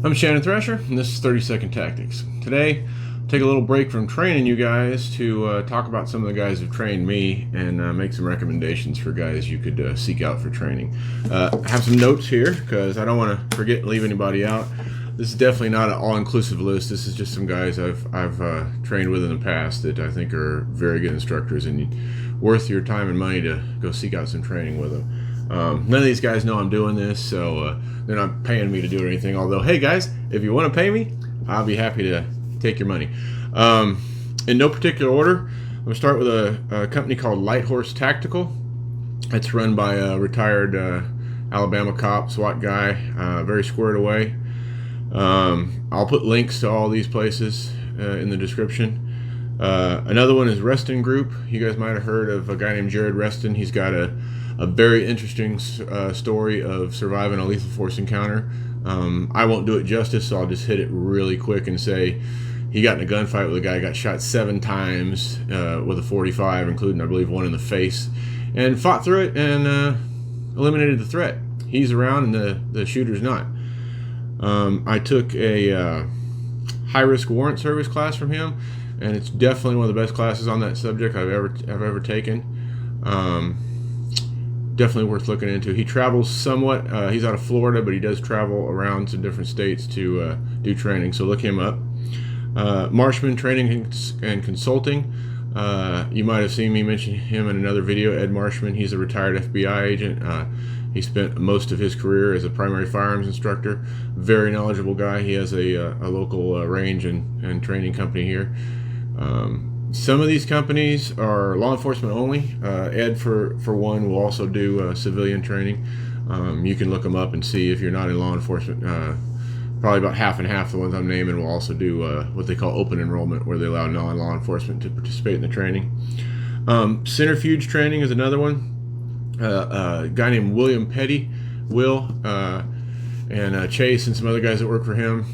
I'm Shannon Thrasher, and this is 30-Second Tactics. Today, I'll take a little break from training you guys to talk about some of the guys who've trained me and make some recommendations for guys you could seek out for training. I have some notes here because I don't want to forget and leave anybody out. This is definitely not an all-inclusive list. This is just some guys I've trained with in the past that I think are very good instructors and worth your time and money to go seek out some training with them. None of these guys know I'm doing this, so they're not paying me to do it or anything. Although, hey guys, if you want to pay me, I'll be happy to take your money. In no particular order, I'm going to start with a company called Lighthorse Tactical. It's run by a retired Alabama cop, SWAT guy, very squared away. I'll put links to all these places in the description. Another one is Reston Group. You guys might have heard of a guy named Jared Reston. He's got a very interesting story of surviving a lethal force encounter. I won't do it justice, so I'll just hit it really quick and say he got in a gunfight with a guy, got shot 7 times with a .45, including, I believe, one in the face, and fought through it and eliminated the threat. He's around and the shooter's not. I took a high-risk warrant service class from him, and it's definitely one of the best classes on that subject I've ever taken. Definitely worth looking into. He travels somewhat. He's out of Florida, but he does travel around some different states to do training, so look him up. Marshman Training and Consulting. You might have seen me mention him in another video. Ed Marshman, he's a retired FBI agent. He spent most of his career as a primary firearms instructor. Very knowledgeable guy. He has a local range and training company here. Some of these companies are law enforcement only. Ed, for one, will also do civilian training. You can look them up and see if you're not in law enforcement. Probably about half and half the ones I'm naming will also do what they call open enrollment, where they allow non-law enforcement to participate in the training. Centrifuge Training is another one. A guy named William Petty, and Chase and some other guys that work for him.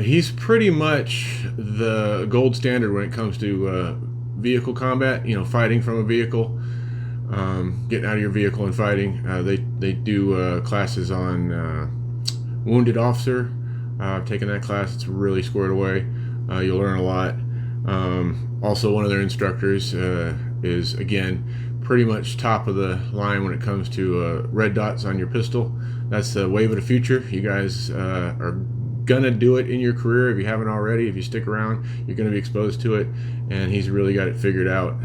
He's pretty much the gold standard when it comes to vehicle combat, fighting from a vehicle, getting out of your vehicle and fighting. They do classes on wounded officer. I've taken that class. It's really squared away. You'll learn a lot. Also, one of their instructors is, again, pretty much top of the line when it comes to red dots on your pistol. That's the wave of the future. You guys are gonna do it in your career if you haven't already. If you stick around, you're gonna be exposed to it, and he's really got it figured out.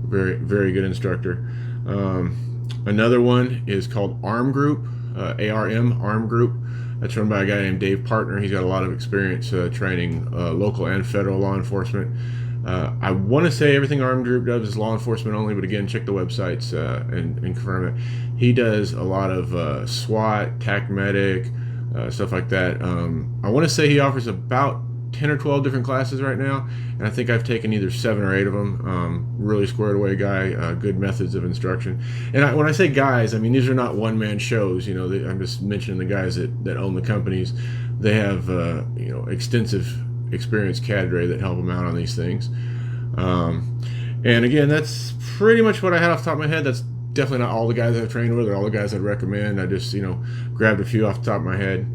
Very, very good instructor. Another one is called ARM Group, ARM Group. That's run by a guy named Dave Partner. He's got a lot of experience training local and federal law enforcement. I want to say everything ARM Group does is law enforcement only, but again, check the websites and confirm it. He does a lot of SWAT, TAC Medic, stuff like that. I want to say he offers about 10 or 12 different classes right now, and I think I've taken either 7 or 8 of them. Really squared away guy, good methods of instruction. And when I say guys, I mean these are not one-man shows. I'm just mentioning the guys that own the companies. They have extensive experienced cadre that help them out on these things. And again, that's pretty much what I had off the top of my head. That's definitely not all the guys I've trained with or all the guys I'd recommend. I just grabbed a few off the top of my head.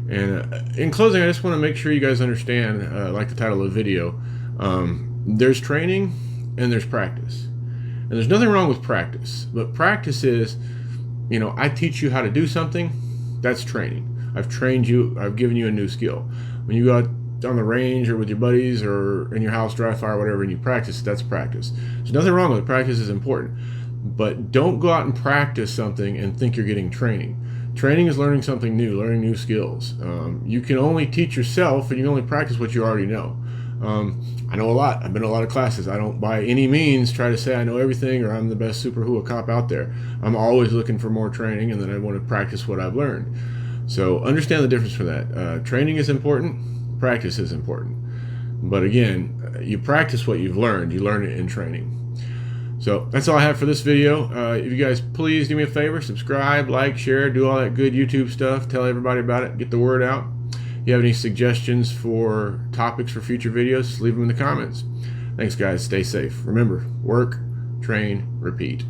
And in closing, I just want to make sure you guys understand, like the title of the video, there's training and there's practice. And there's nothing wrong with practice, but practice is, I teach you how to do something, that's training. I've trained you, I've given you a new skill. When you go out on the range or with your buddies or in your house, dry fire, whatever, and you practice, that's practice. There's nothing wrong with it. Practice is important. But don't go out and practice something and think you're getting training. Training is learning something new, learning new skills. You can only teach yourself, and you can only practice what you already know. I know a lot. I've been to a lot of classes. I don't by any means try to say I know everything or I'm the best super hua cop out there. I'm always looking for more training, and then I want to practice what I've learned. So understand the difference for that. Training is important. Practice is important. But again, you practice what you've learned. You learn it in training. So that's all I have for this video. If you guys please do me a favor, subscribe, like, share, do all that good YouTube stuff. Tell everybody about it. Get the word out. If you have any suggestions for topics for future videos, leave them in the comments. Thanks, guys. Stay safe. Remember, work, train, repeat.